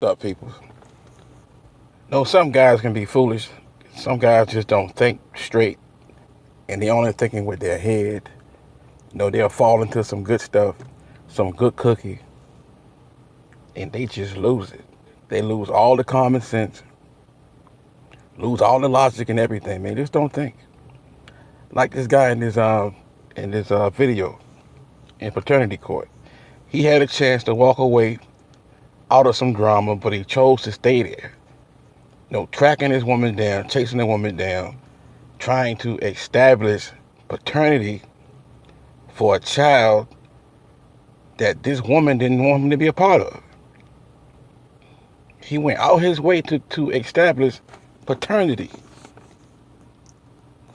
What's up, people? No, some guys can be foolish. Some guys just don't think straight, and they only thinking with their head. They'll fall into some good stuff, some good cookie, and they just lose it. They lose all the common sense, lose all the logic and everything. Man, just don't think. Like this guy in this video in paternity court. He had a chance to walk away out of some drama, but he chose to stay there. Tracking this woman down, chasing the woman down, trying to establish paternity for a child that this woman didn't want him to be a part of. He went out his way to establish paternity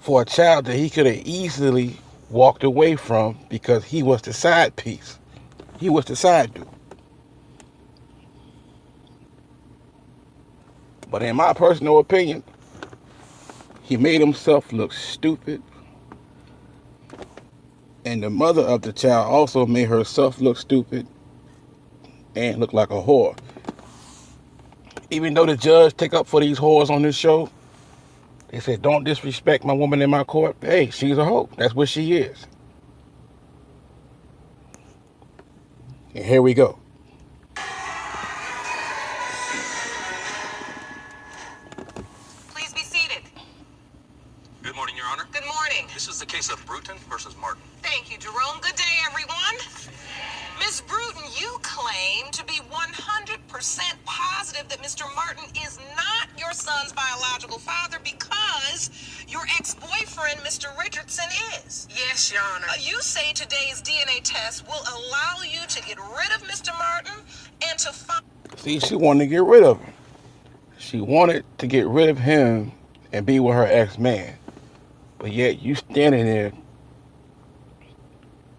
for a child that he could have easily walked away from because he was the side piece. He was the side dude. But in my personal opinion, he made himself look stupid. And the mother of the child also made herself look stupid and look like a whore. Even though the judge take up for these whores on this show, they said, don't disrespect my woman in my court. Hey, she's a hoe. That's what she is. And here we go. Please be seated. Good morning, Your Honor. Good morning. This is the case of Bruton versus Martin. Thank you, Jerome. Good day, everyone. Ms. Bruton, you claim to be 100% positive that Mr. Martin is not your son's biological father because your ex-boyfriend, Mr. Richardson, is. Yes, Your Honor. You say today's DNA test will allow you to get rid of Mr. Martin and to find... See, she wanted to get rid of him. She wanted to get rid of him and be with her ex-man. But yet you standing there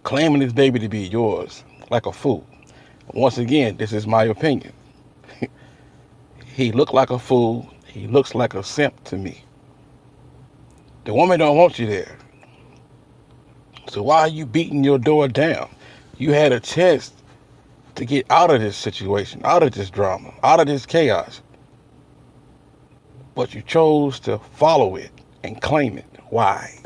claiming this baby to be yours like a fool. Once again, this is my opinion. He looked like a fool. He looks like a simp to me. The woman don't want you there. So why are you beating your door down? You had a chance to get out of this situation, out of this drama, out of this chaos. But you chose to follow it and claim it. Why?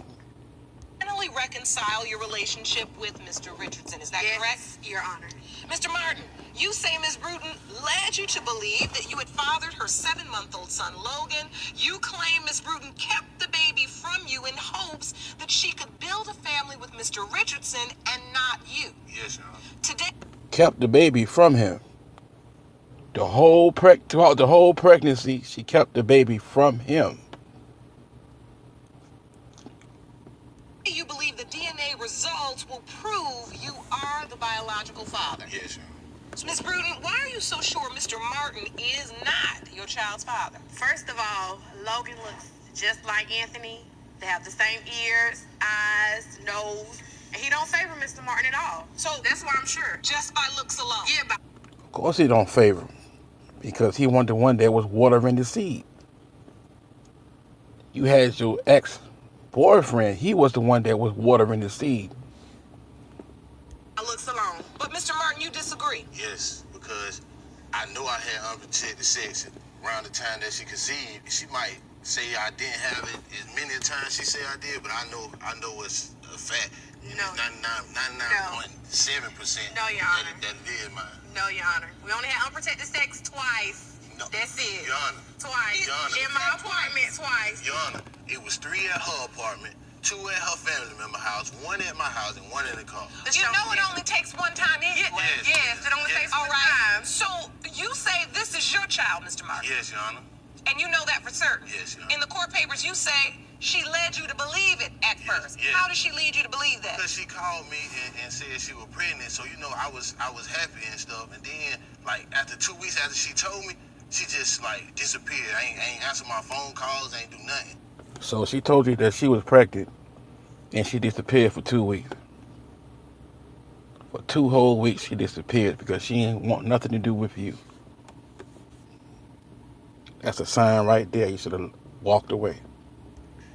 finally reconcile your relationship with Mr. Richardson. Is that correct? Yes, Your Honor. Mr. Martin, you say Ms. Bruton led you to believe that you had fathered her 7-month-old son, Logan. You claim Ms. Bruton kept the baby from you in hopes that she could build a family with Mr. Richardson and not you. Yes, Your Honor. Today, Kept the baby from him. Throughout the whole pregnancy, she kept the baby from him. you believe the DNA results will prove you are the biological father. Yes, Your Honor. So, Ms. Bruton, why are you so sure Mr. Martin is not your child's father? First of all, Logan looks just like Anthony. They have the same ears, eyes, nose, and he don't favor Mr. Martin at all. So That's why I'm sure. just by looks alone. Yeah, but Of course he don't favor him. Because he wasn't the one that was watering the seed. You had your ex-boyfriend. He was the one that was watering the seed. by looks alone. But Mr. Martin, you disagree. Yes, because I know I had unprotected sex around the time that she conceived. She might say I didn't have it as many times she said I did, but I know it's a fact. No. It's 99.7% No, Your Honor. that it is mine. No, Your Honor. We only had unprotected sex twice. No. That's it. Your Honor. Twice. Your Honor. In my apartment, twice. Your Honor, it was 3 at her apartment, 2 at her family member house, 1 at my house, and 1 in the car. You know it only takes one time anyway. Yes, it only takes All one right. time. So you say this is your child, Mr. Martin. Yes, Your Honor. And you know that for certain. Yes, Your Honor. In the court papers, you say she led you to believe it at first. yes. How did she lead you to believe that? Because she called me and said she was pregnant, so I was happy and stuff. And then after 2 weeks after she told me, she just disappeared. I ain't answer my phone calls, ain't do nothing. So she told you that she was pregnant and she disappeared for 2 weeks. For 2 whole weeks she disappeared because she ain't want nothing to do with you. That's a sign right there. You should have walked away.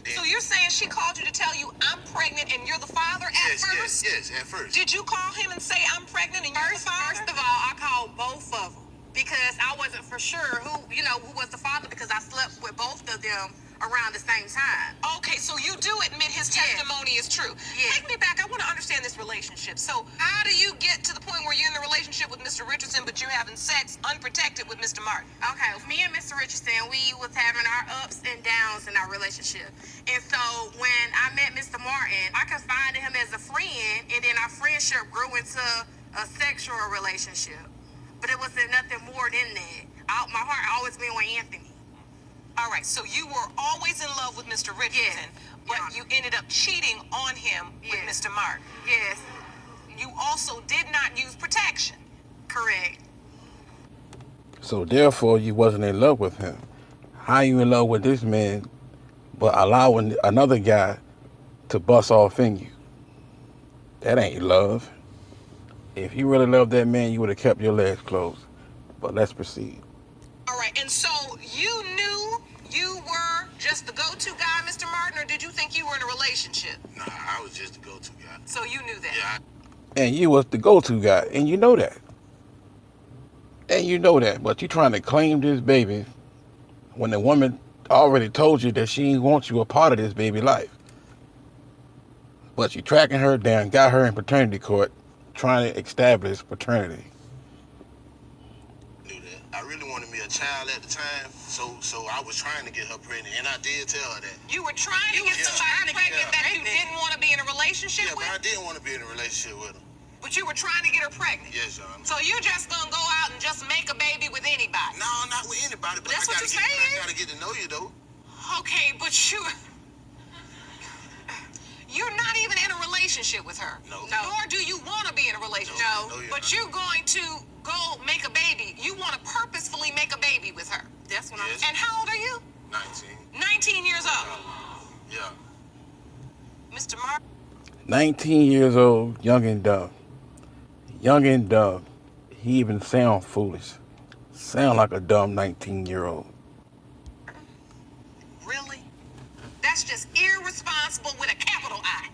So you're saying she called you to tell you I'm pregnant and you're the father at first? Yes, at first. Did you call him and say I'm pregnant and you're the father? First of all, I called both of them. because I wasn't for sure who was the father, because I slept with both of them around the same time. Okay, so you do admit his testimony is true. Yes. Take me back. I want to understand this relationship. So how do you get to the point where you're in the relationship with Mr. Richardson, but you're having sex unprotected with Mr. Martin? Okay, me and Mr. Richardson, we was having our ups and downs in our relationship. And so when I met Mr. Martin, I confided him as a friend, and then our friendship grew into a sexual relationship. But it wasn't nothing more than that. My heart always been with Anthony. All right, so you were always in love with Mr. Richardson, but you ended up cheating on him with Mr. Martin. Yes. You also did not use protection. Correct. So therefore, you wasn't in love with him. How you in love with this man, but allowing another guy to bust off in you? That ain't love. If you really loved that man, you would have kept your legs closed. But let's proceed. All right, and so you knew you were just the go-to guy, Mr. Martin, or did you think you were in a relationship? Nah, I was just the go-to guy. So you knew that? Yeah. And you was the go-to guy, and you know that. But you trying to claim this baby when the woman already told you that she ain't want you a part of this baby life. But you tracking her down, got her in paternity court, trying to establish paternity. Knew that. I really wanted me a child at the time, so I was trying to get her pregnant, and I did tell her that. You were trying to get somebody pregnant that you didn't want to be in a relationship Yeah, with? but I didn't want to be in a relationship with her. But you were trying to get her pregnant? Yes, Your Honor. So you just gonna go out and just make a baby with anybody? No, not with anybody, but That's what you're saying? I gotta get to know you, though. Okay, but you're not even in a relationship with her. No. Nor do you want to be in a relationship. No, you're But not. you're going to go make a baby. You want to purposefully make a baby with her. That's when Yes. And how old are you? 19. 19 years old. Yeah. Mr. Martin. 19 years old, young and dumb. Young and dumb. He even sound foolish. Sound like a dumb 19-year-old. Really? That's just irresponsible with a capital I.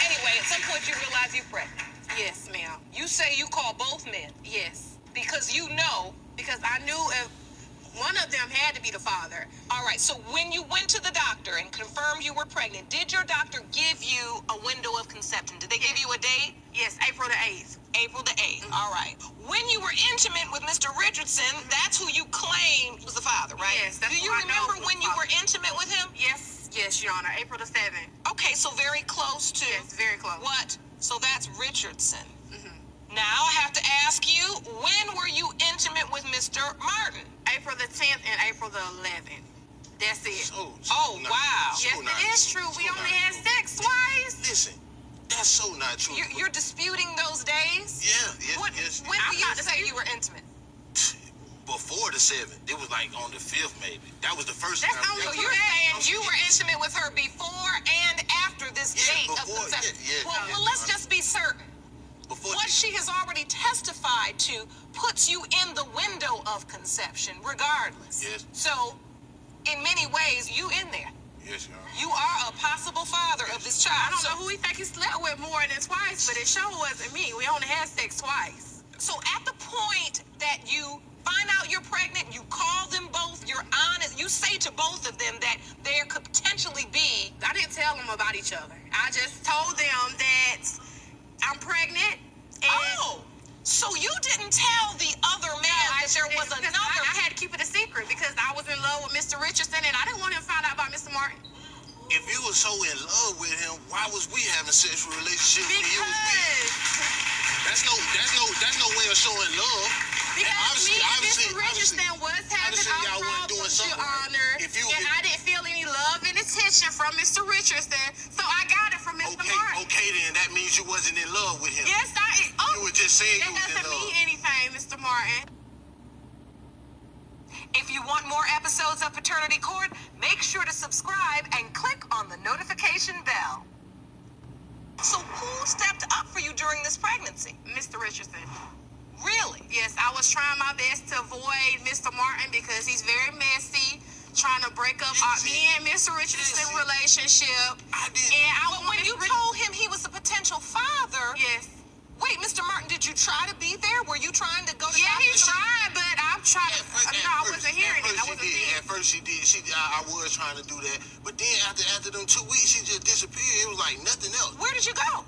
Anyway, at some point you realize you're pregnant. Yes, ma'am. You say you call both men Yes. because you know. Because I knew if one of them had to be the father. All right, so when you went to the doctor and confirmed you were pregnant, did your doctor give you a window of conception? Did they give you a date? Yes, April the 8th. April the 8th. All right. When you were intimate with Mr. Richardson, that's who you claimed was the father, right? Yes, that's Do you who I know remember was when the you father. were intimate with him? Yes, Your Honor. April the 7th. Okay, so very close to. Yes, very close. What? So that's Richardson. Now I have to ask you, when were you intimate with Mr. Martin? April the 10th and April the 11th. That's it. So Oh, not- wow. so Yes, not it is true. We so only not had true. sex twice. Listen, that's so not true. You're disputing those days? Yes. When I'm do you not say disputing. you were intimate? Before the 7th, it was like on the 5th, maybe. That was the first That's time. only So that was- you're correct. saying you were intimate with her before and after this Yeah, date of before, conception? yeah, well, yeah. well, let's just be certain. Before What she has already testified to puts you in the window of conception, regardless. Yes. So, in many ways, you in there. Yes, Your Honor. You are a possible father of this child. I don't know who he think he slept with more than twice, but it sure wasn't me. We only had sex twice. So at the point that you find out you're pregnant, you call them both, you're honest, you say to both of them that there could potentially be. I didn't tell them about each other. I just told them that I'm pregnant. And So you didn't tell the other man that there was because another. I had to keep it a secret because I was in love with Mr. Richardson and I didn't want him to find out about Mr. Martin. If you were so in love with him, why was we having sexual relationships when you was with him? That's no way of showing love. Because me and Mr. Richardson was having obviously y'all our wasn't doing problems, Your something right. Honor, If you- and I didn't feel any love and attention from Mr. Richardson, so I got it from Mr. Martin. Okay, then that means you wasn't in love with him. Yes, You were just saying that you was in doesn't love. mean anything, Mr. Martin. If you want more episodes of Paternity Court, make sure to subscribe and click on the notification bell. So who stepped up for you during this pregnancy? Mr. Richardson. Really? Yes, I was trying my best to avoid Mr. Martin because he's very messy, trying to break up me and Mr. Richardson's relationship. I did. And I But want when you Mr. told him he was a potential father, Yes. Wait, Mr. Martin, did you try to be there? Were you trying to go to Yeah, he hospital? tried, but I'm trying to. No, I wasn't hearing it. I wasn't seeing At first she did. I was trying to do that, but then after them 2 weeks, she just disappeared. It was like nothing else. Where did you go?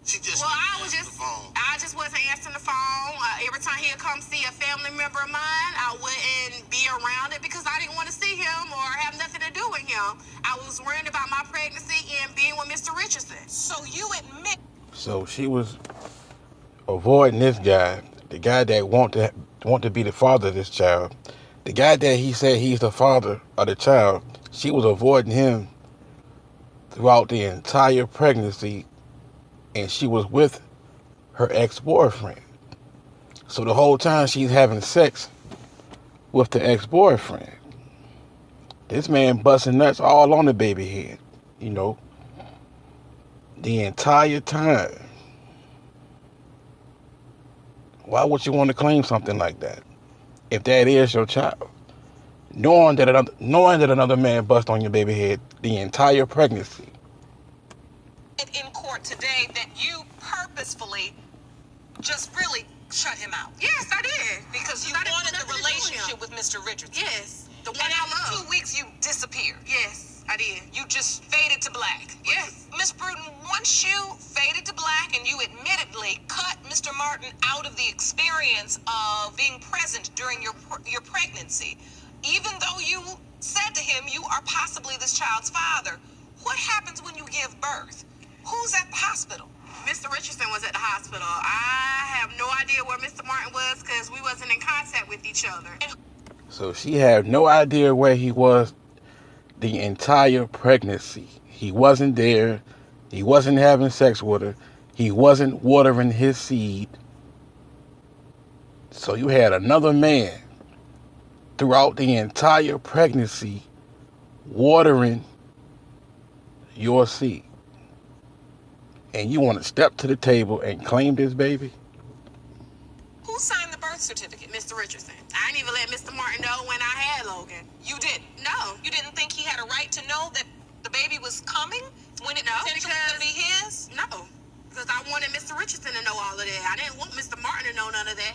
She just Well, answered the phone. I just wasn't answering the phone. Every time he'd come see a family member of mine, I wouldn't be around it because I didn't want to see him or have nothing to do with him. I was worried about my pregnancy and being with Mr. Richardson. So you admit. So she was avoiding this guy, the guy that want to be the father of this child, the guy that he said he's the father of the child. She was avoiding him throughout the entire pregnancy, and she was with her ex-boyfriend. So the whole time she's having sex with the ex-boyfriend. This man busting nuts all on the baby head, the entire time. Why would you want to claim something like that if that is your child? Knowing that another man bust on your baby head the entire pregnancy. In court today that you purposefully just really shut him out. Yes, I did. Because you I didn't wanted want the nothing to do with relationship him. with Mr. Richardson. Yes, the one And I after love. 2 weeks, you disappeared. Yes, I did. You just faded to black. Yes. Miss Bruton, once you faded to black and you admittedly cut Mr. Martin out of the experience of being present during your pregnancy, even though you said to him you are possibly this child's father, what happens when you give birth? Who's at the hospital? Mr. Richardson was at the hospital. I have no idea where Mr. Martin was because we wasn't in contact with each other. So she had no idea where he was the entire pregnancy. He wasn't there. He wasn't having sex with her. He wasn't watering his seed. So you had another man throughout the entire pregnancy watering your seed. And you want to step to the table and claim this baby? Who signed the birth certificate? Mr. Richardson. I didn't even let Mr. Martin know when I had Logan. You didn't? No. You didn't think he had a right to know that the baby was coming when it No, potentially because- could be his? No. Because I wanted Mr. Richardson to know all of that. I didn't want Mr. Martin to know none of that.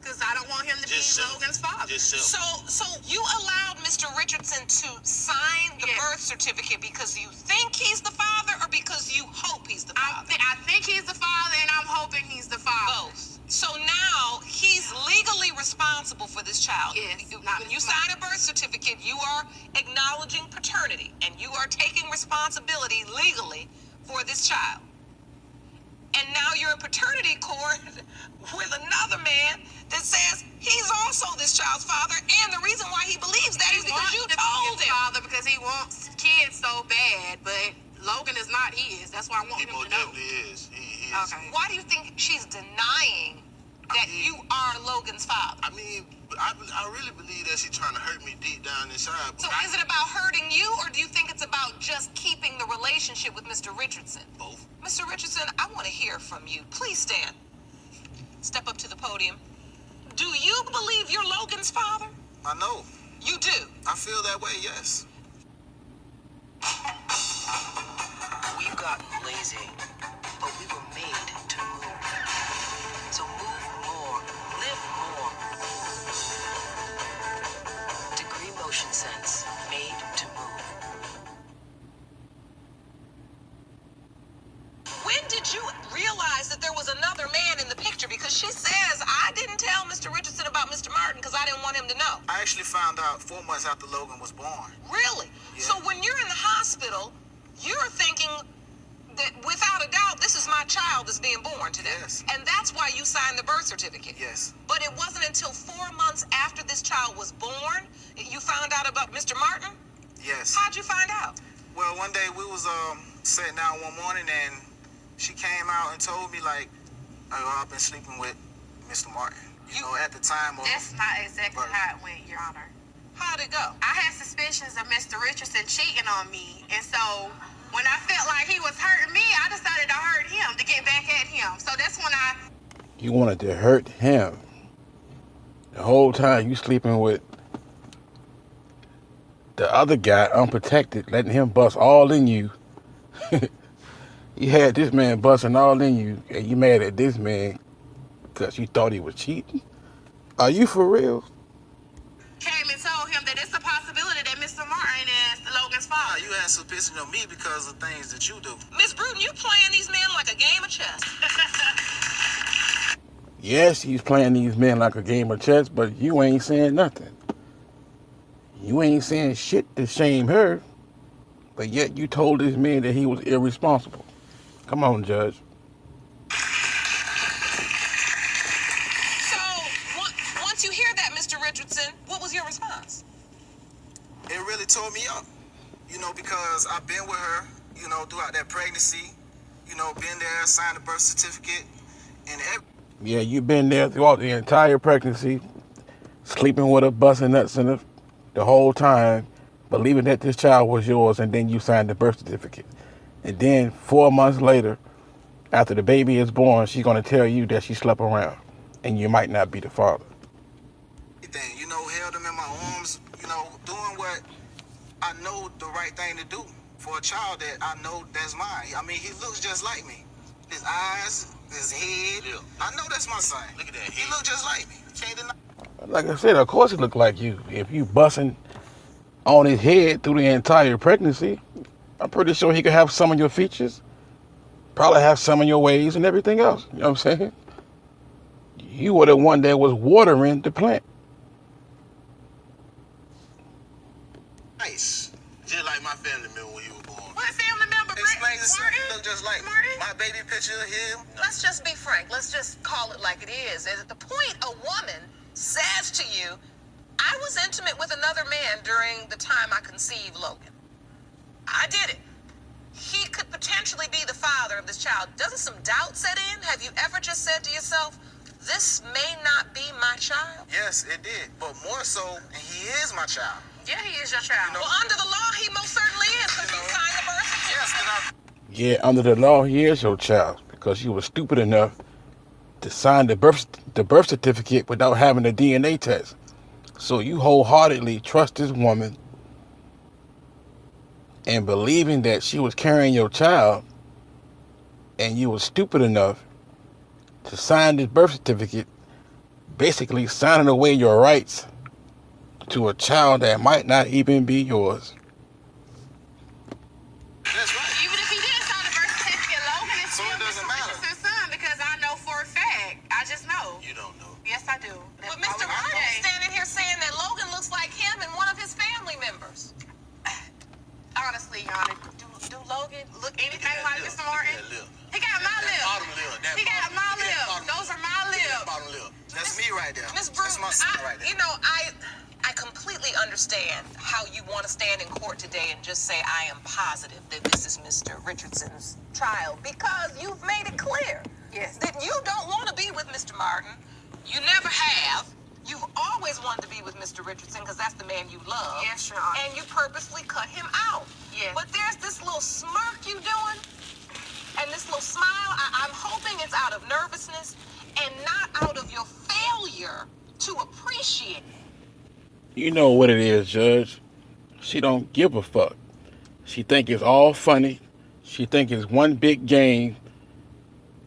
Because I don't want him to Just be self. Logan's father. Just self. So you allowed Mr. Richardson to sign the Yes. birth certificate because you think he's the father or because you hope he's the father? I think he's the father, and I'm hoping he's the father. Both. So now he's legally responsible for this child. Yes, When not you Mr. sign a birth certificate, you are acknowledging paternity and you are taking responsibility legally for this child. And now you're in paternity court with another man that says he's also this child's father, and the reason why he believes that is because you wants to be told his him. father because he wants kids so bad, but Logan is not his. That's why I want He him most to know. definitely is. He is. Okay. Why do you think she's denying that you are Logan's father? I mean, I really believe that she's trying to hurt me deep down inside. But So is it about hurting you, or do you think it's about just keeping the relationship with Mr. Richardson? both? Mr. Richardson, I want to hear from you. Please stand. Step up to the podium. Do you believe you're Logan's father? I know. You do. I feel that way. Yes. We've gotten lazy, but we were made to move. So move more, live more. Degree Motion Sense, made to move. When did you realize that there was another man in the picture? Because she says, I didn't tell Mr. Richardson about Mr. Martin because I didn't want him to know. I actually found out 4 months after Logan was born. Really? Yeah. So when you're in the hospital, you're thinking that without a doubt, this is my child that's being born today. Yes. And that's why you signed the birth certificate. Yes. But it wasn't until 4 months after this child was born you found out about Mr. Martin? Yes. How'd you find out? Well, one day we was sitting down one morning and she came out and told me like, oh, I've been sleeping with Mr. Martin. You know, at the time of That's not exactly birth. how it went, Your Honor. How'd it go? I had suspicions of Mr. Richardson cheating on me, and so when I felt like he was hurting me, I decided to hurt him to get back at him. So that's when I You wanted to hurt him. The whole time you sleeping with the other guy unprotected, letting him bust all in you. You had this man busting all in you, and you mad at this man because you thought he was cheating? Are you for real? Came and told him that it's a possibility that Mr. Martin is Logan's Nah, father. you had suspicion of me because of things that you do. Miss Bruton, you playing these men like a game of chess. Yes, he's playing these men like a game of chess, but you ain't saying nothing. You ain't saying shit to shame her, but yet you told this man that he was irresponsible. Come on, Judge. So, once you hear that, Mr. Richardson, what was your response? It really tore me up, because I've been with her, throughout that pregnancy, been there, signed the birth certificate, and Yeah, you've been there throughout the entire pregnancy, sleeping with her, busting nuts in her the whole time, believing that this child was yours, and then you signed the birth certificate. And then 4 months later, after the baby is born, she's going to tell you that she slept around, and you might not be the father. everything, held him in my arms, doing what I know the right thing to do for a child that I know that's mine. I mean, he looks just like me. His eyes, his head. Yeah. I know that's my son. Look at that. He look just like me. Can't deny. Like I said, of course he looked like you. If you busting on his head through the entire pregnancy, I'm pretty sure he could have some of your features, probably have some of your ways and everything else. You know what I'm saying? You were the one that was watering the plant. Nice. Just like my family member when you were born. What family member? Explain yourself. Martin? He look just like me. Martin? My baby picture of him. Let's just be frank. Let's just call it like it is. At the point a woman says to you, I was intimate with another man during the time I conceived Logan. I did it. He could potentially be the father of this child. Doesn't some doubt set in? Have you ever just said to yourself, this may not be my child? Yes, it did. But more so, he is my child. Yeah, he is your child. Well, under the law, he most certainly is because he signed the birth certificate. Yes, Yeah, under the law, he is your child because you were stupid enough to sign the birth certificate without having a DNA test. So you wholeheartedly trust this woman and believing that she was carrying your child, and you were stupid enough to sign this birth certificate, basically signing away your rights to a child that might not even be yours. that's right. Even if he did sign the birth certificate, Logan is So still it doesn't Mr. matter. Richardson's son because I know for a fact. I just know. You don't know. Yes, I do. But Mr. Martin's standing here saying that Logan looks like him and one of his family members. Honestly, Yana, do Logan look anything like Mr. Martin? He got my Bottom lip. lip. That He got bottom- my look at that lip. bottom Those lip. are my Look at that lips. bottom lip. That's me right there. Miss That's Bruton, my son right there. I completely understand how you want to stand in court today and just say, I am positive that this is Mr. Richardson's child because you've made it clear Yes. that you don't want to be with Mr. Martin. You never have. You've always wanted to be with Mr. Richardson because that's the man you love. Yes, Your Honor. And you purposely cut him out. Yes. But there's this little smirk you doing and this little smile. I'm hoping it's out of nervousness and not out of your failure to appreciate. You know what it is, Judge. She don't give a fuck. She think it's all funny. She think it's one big game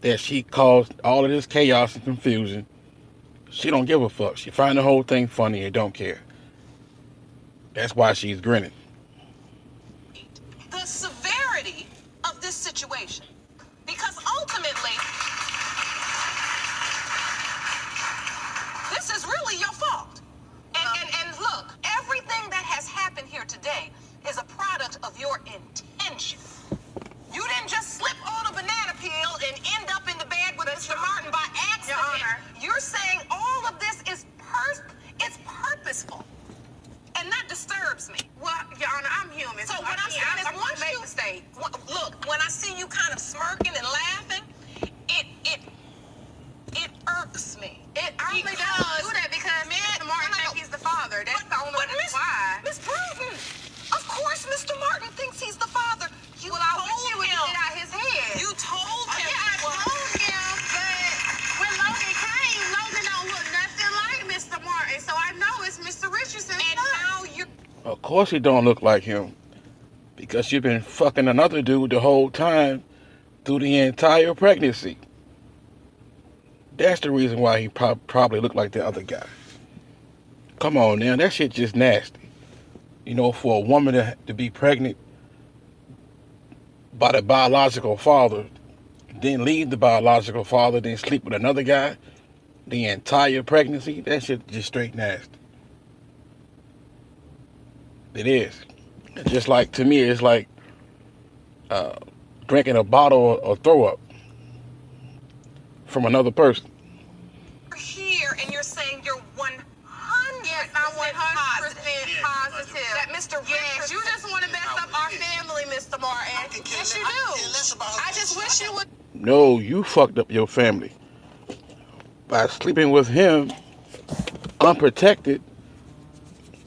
that she caused all of this chaos and confusion. She don't give a fuck. She find the whole thing funny and don't care. That's why she's grinning. The severity of this situation. Because ultimately, this is really your fault. And look, everything that has happened here today is a product of your intention. You didn't just slip on a banana peel and end up in the bed with Mr. Martin by accident. Your Honor. You're saying all of this is it's purposeful. And that disturbs me. Well, Your Honor, I'm human. So what I'm saying is, I'm once gonna make you mistakes. look, when I see you kind of smirking and laughing, it irks me. It only does do that because Mr. Martin thinks he's the father. That's the only reason why. Miss Bruton, of course Mr. Martin thinks he's the father. You Well, I wish told he would him. get out his head. You told him. Yeah, I he was. told him, but when Logan came, Logan don't look nothing like Mr. Martin, so I know it's Mr. Richardson. And now you're Of course he don't look like him. Because you've been fucking another dude the whole time through the entire pregnancy. That's the reason why he probably looked like the other guy. Come on now, that shit just nasty. You know, for a woman to be pregnant by the biological father, then leave the biological father, then sleep with another guy, the entire pregnancy, that shit just straight nasty. It is. Just like, to me, it's like drinking a bottle of throw up from another person. You're here and you're saying you're 100% Yes, I'm 100% positive. that Mr. Yes, you just want to mess up our family, Mr. Martin. Yes, you do. I just wish you would. No, you fucked up your family by sleeping with him unprotected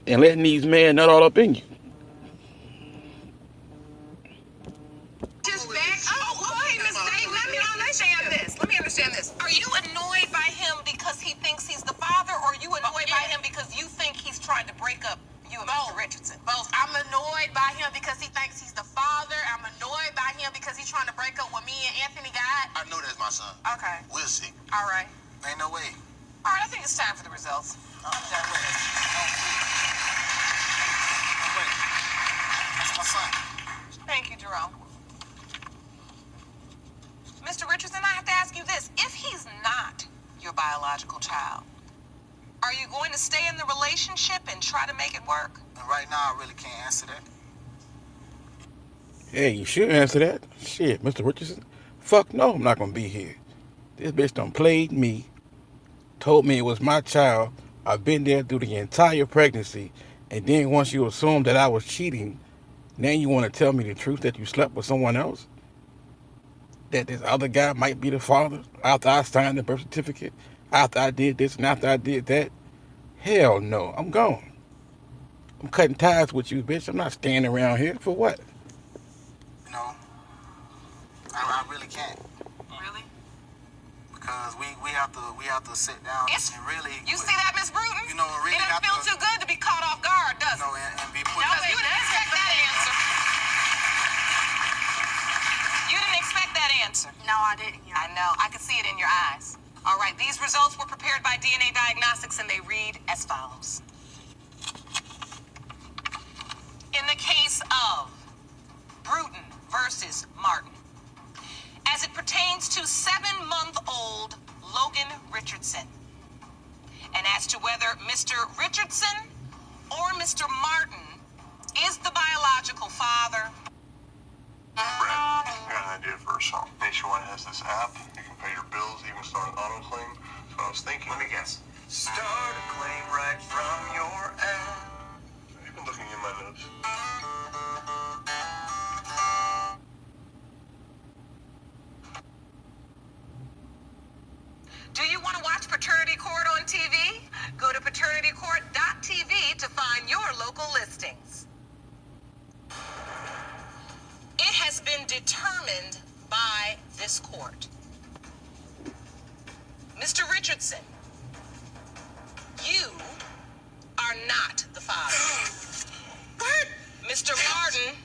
and letting these men nut all up in you. Just back up. Okay, Miss Day, let me understand this. Are you annoyed by him because he thinks he's the father, or are you annoyed by him because you think he's trying to break up you and Mr. Richardson? Both. I'm annoyed by him because he thinks he's the father. I'm annoyed by him because he's trying to break up what me and Anthony got. I know that's my son. Okay. We'll see. All right. Ain't no way. All right, I think it's time for the results. I'm done with it. Wait. That's my son. Thank you, Jerome. Mr. Richardson, I have to ask you this. If he's not your biological child, are you going to stay in the relationship and try to make it work? And right now, I really can't answer that. Hey, you should answer that. Shit, Mr. Richardson. Fuck no, I'm not gonna be here. This bitch done played me, told me it was my child. I've been there through the entire pregnancy, and then once you assumed that I was cheating, now you want to tell me the truth that you slept with someone else? That this other guy might be the father after I signed the birth certificate, after I did this and after I did that? Hell no, I'm gone. I'm cutting ties with you, bitch. I'm not staying around here for what? You know, I really can't. Really? Because we have to sit down It's, and really. you see that, Miss Bruton? You know, really it have doesn't feel to. too good to be caught off guard, does You know, it? and be put. No, you didn't expect that answer. You didn't expect that answer. No, I didn't. I know. I could see it in your eyes. All right, these results were prepared by DNA Diagnostics, and they read as follows. In the case of Bruton versus Martin, as it pertains to 7-month-old Logan Richardson, and as to whether Mr. Richardson or Mr. Martin is the biological father. Brad, I got an idea for a song. Nationwide has this app. You can pay your bills, even start an auto claim. So I was thinking. Let me guess. Start a claim right from your app. You've been looking in my notes. Do you want to watch Paternity Court on TV? Go to paternitycourt.tv to find your local listings. It has been determined by this court. Mr. Richardson, you are not the father. What? Mr. Martin,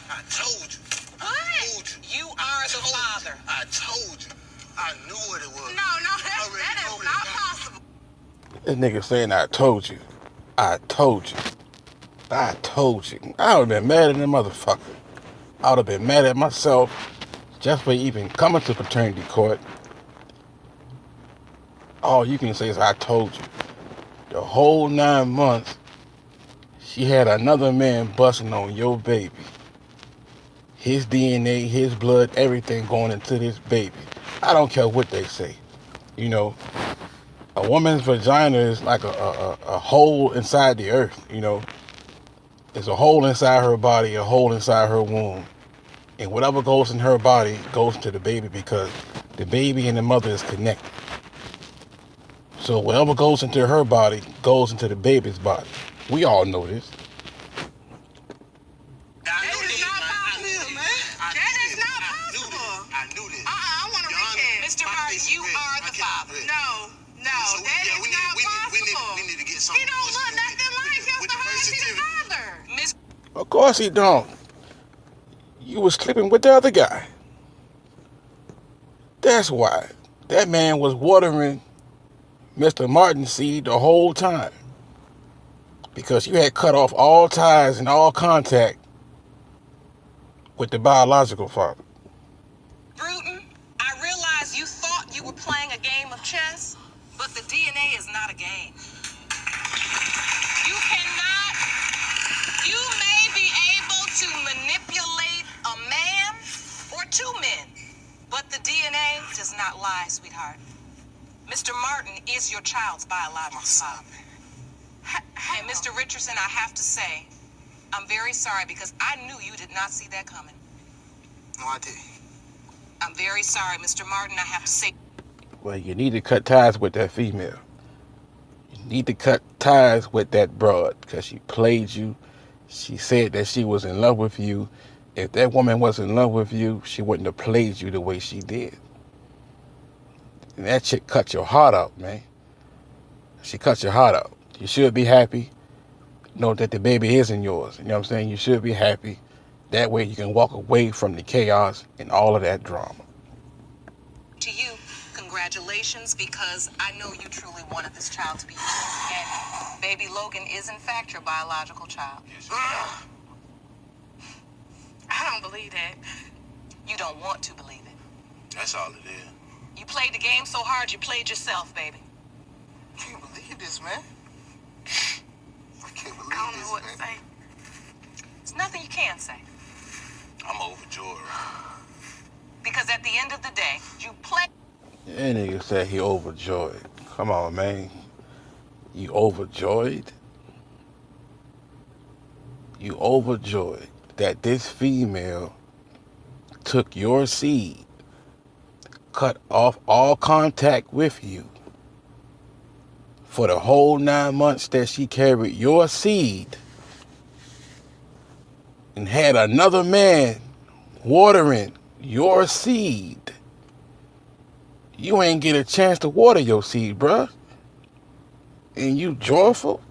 I told you. what? You are the father. I told you. I knew what it was. No, that is not possible. This nigga saying, I told you. I told you. I told you. I would have been mad at that motherfucker. I would have been mad at myself just for even coming to paternity court. All you can say is, I told you. The whole 9 months, she had another man busting on your baby. His DNA, his blood, everything going into this baby. I don't care what they say. You know, a woman's vagina is like a hole inside the earth, you know. There's a hole inside her body, a hole inside her womb. And whatever goes in her body goes into the baby because the baby and the mother is connected. So whatever goes into her body goes into the baby's body. We all know this. That is not possible, man. That is not possible. I knew this. I want to recant. Mr. Martin, you are the father. No, So that is not possible. we need to get something. He don't look nothing like him, with so the how is he the versatility. father? Miss Of course he don't. You was sleeping with the other guy. That's why. That man was watering Mr. Martin's seed the whole time. Because you had cut off all ties and all contact with the biological father. Bruton, I realize you thought you were playing a game of chess, but the DNA is not a game. You may be able to manipulate a man or two men, but the DNA does not lie, sweetheart. Mr. Martin is your child's biological father. And Mr. Richardson, I have to say, I'm very sorry because I knew you did not see that coming. No, I did. I'm very sorry, Mr. Martin, I have to say. Well, you need to cut ties with that female. You need to cut ties with that broad because she played you. She said that she was in love with you. If that woman was in love with you, she wouldn't have played you the way she did. And that chick cut your heart out, man. She cut your heart out. You should be happy. Know that the baby isn't yours. You know what I'm saying? You should be happy. That way you can walk away from the chaos and all of that drama. To you, congratulations, because I know you truly wanted this child to be yours. And baby Logan is, in fact, your biological child. I don't believe that. You don't want to believe it. That's all it is. You played the game so hard, you played yourself, baby. I can't believe this, man. I can't believe I don't this, know what man. to say. There's nothing you can say. I'm overjoyed. Because at the end of the day, you played. That nigga said he overjoyed. Come on, man. You overjoyed? You overjoyed that this female took your seed, cut off all contact with you for the whole 9 months that she carried your seed and had another man watering your seed. You ain't get a chance to water your seed, bruh. And you joyful?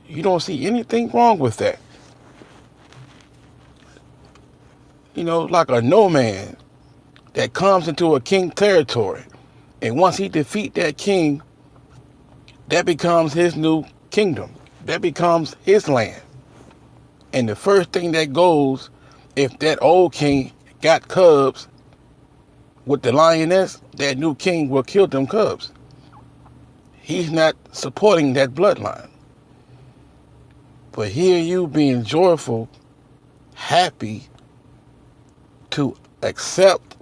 You don't see anything wrong with that. You know, like a no man that comes into a king territory. And once he defeat that king, that becomes his new kingdom. That becomes his land. And the first thing that goes, if that old king got cubs with the lioness, that new king will kill them cubs. He's not supporting that bloodline. But here you being joyful, happy to accept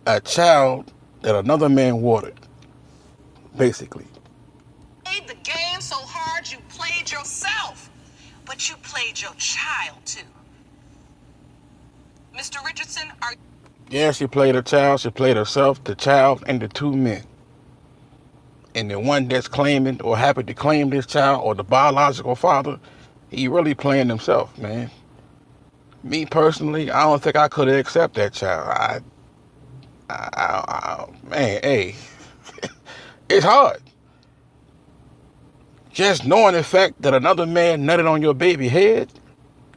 a child that another man watered, basically. Played the game so hard, you played yourself. But you played your child, too. Mr. Richardson, are you... Yeah, she played her child, she played herself, the child, and the two men. And the one that's claiming or happy to claim this child or the biological father, he really playing himself, man. Me personally, I don't think I could have accepted that child. Man, hey, it's hard. Just knowing the fact that another man nutted on your baby head,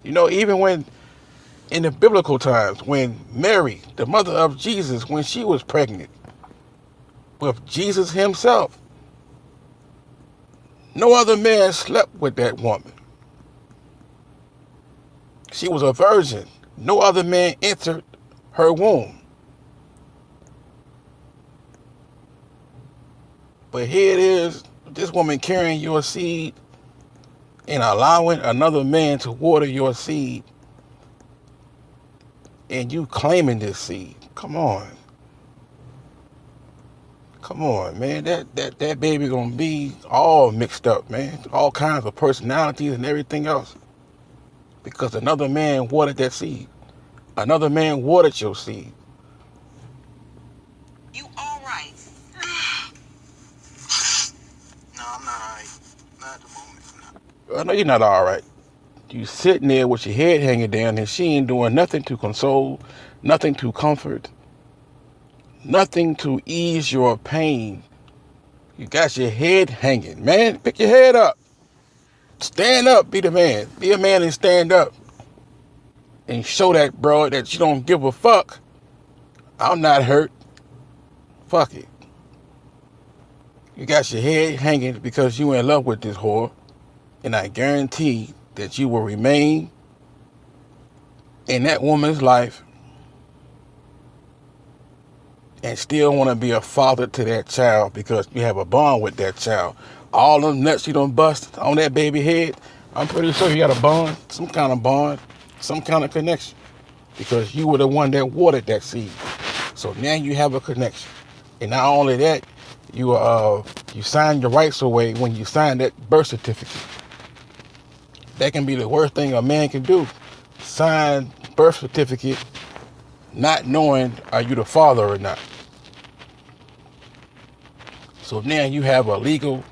you know, even when in the biblical times, when Mary, the mother of Jesus, when she was pregnant with Jesus himself, no other man slept with that woman. She was a virgin. No other man entered her womb. But here it is, this woman carrying your seed and allowing another man to water your seed. And you claiming this seed. Come on. Come on, man. That baby gonna be all mixed up, man. All kinds of personalities and everything else. Because another man watered that seed. Another man watered your seed. You all right? No, I'm not all right. Not at the moment. No. I know you're not all right. You sitting there with your head hanging down and she ain't doing nothing to console, nothing to comfort, nothing to ease your pain. You got your head hanging. Man, pick your head up. Stand up, be the man. Be a man and stand up. And show that bro that you don't give a fuck. I'm not hurt. Fuck it. You got your head hanging because you in love with this whore, and I guarantee that you will remain in that woman's life and still want to be a father to that child because you have a bond with that child. All them nuts you done bust on that baby head, I'm pretty sure you got a bond, some kind of bond, some kind of connection, because you were the one that watered that seed. So now you have a connection. And not only that, you signed your rights away when you signed that birth certificate. That can be the worst thing a man can do. Sign birth certificate not knowing are you the father or not. So now you have a legal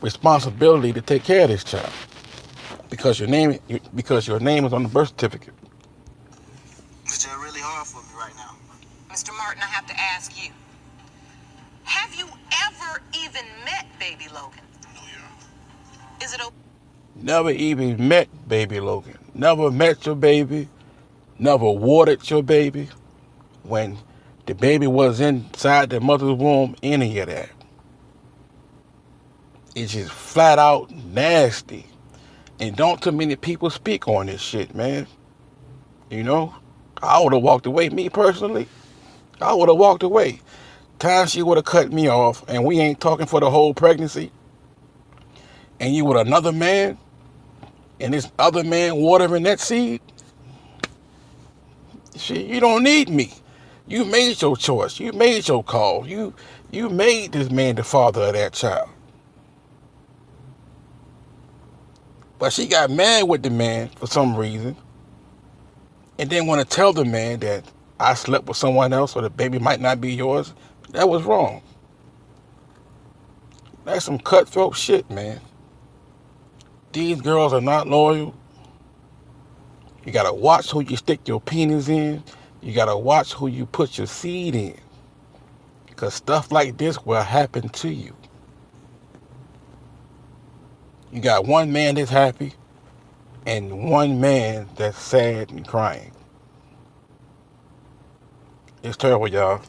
responsibility to take care of this child because your name is on the birth certificate. It's just really hard for me right now. Mr. Martin, I have to ask you, have you ever even met baby Logan? No, yeah. Is it okay? Never even met baby Logan. Never met your baby. Never watered your baby when the baby was inside the mother's womb, any of that. It's just flat out nasty. And don't too many people speak on this shit, man. You know? I would have walked away, me personally. I would have walked away. Time she would have cut me off, and we ain't talking for the whole pregnancy, and you with another man, and this other man watering that seed, shit, you don't need me. You made your choice. You made your call. You made this man the father of that child. But she got mad with the man for some reason, and then want to tell the man that I slept with someone else or the baby might not be yours. That was wrong. That's some cutthroat shit, man. These girls are not loyal. You gotta watch who you stick your penis in. You gotta watch who you put your seed in. Because stuff like this will happen to you. You got one man that's happy and one man that's sad and crying. It's terrible, y'all.